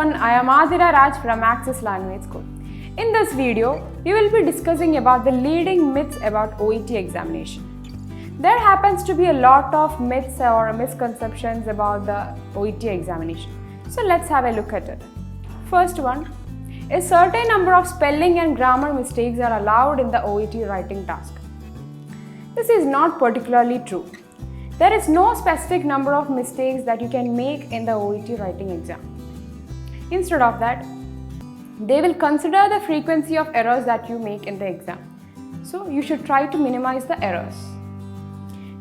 everyone, I am Adira Raj from Access Language School. In this video, we will be discussing about the leading myths about OET examination. There happens to be a lot of myths or misconceptions about the OET examination. So let's have a look at it. First one, a certain number of spelling and grammar mistakes are allowed in the OET writing task. This is not particularly true. There is no specific number of mistakes that you can make in the OET writing exam. Instead of that, they will consider the frequency of errors that you make in the exam. So you should try to minimize the errors.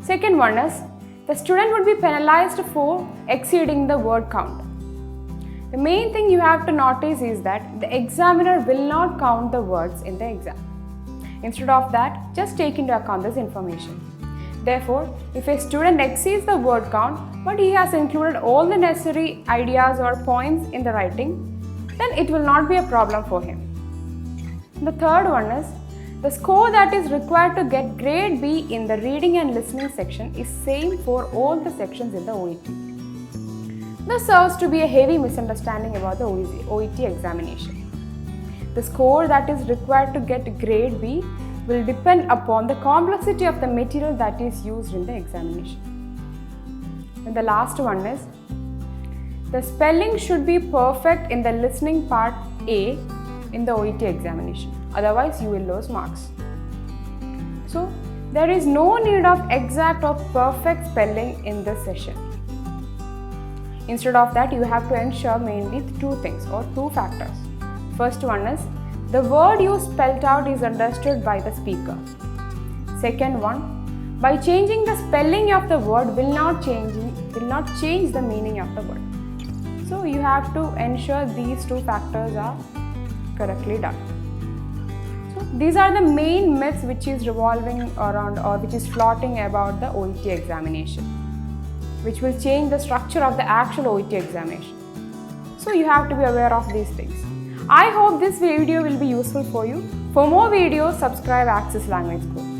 Second one is, the student would be penalized for exceeding the word count. The main thing you have to notice is that the examiner will not count the words in the exam. Instead of that, just take into account this information. Therefore, if a student exceeds the word count, but he has included all the necessary ideas or points in the writing, then it will not be a problem for him. The third one is, the score that is required to get grade B in the reading and listening section is same for all the sections in the OET. This serves to be a heavy misunderstanding about the OET examination. The score that is required to get grade B will depend upon the complexity of the material that is used in the examination. And the last one is, the spelling should be perfect in the listening part A in the OET examination, otherwise you will lose marks. So there is no need of exact or perfect spelling in this session. Instead of that, you have to ensure mainly two things or two factors. First one is, the word you spelled out is understood by the speaker. Second one, by changing the spelling of the word will not change the meaning of the word. So you have to ensure these two factors are correctly done. So these are the main myths which is revolving around or which is floating about the OET examination, which will change the structure of the actual OET examination. So you have to be aware of these things. I hope this video will be useful for you. For more videos, subscribe Access Language School.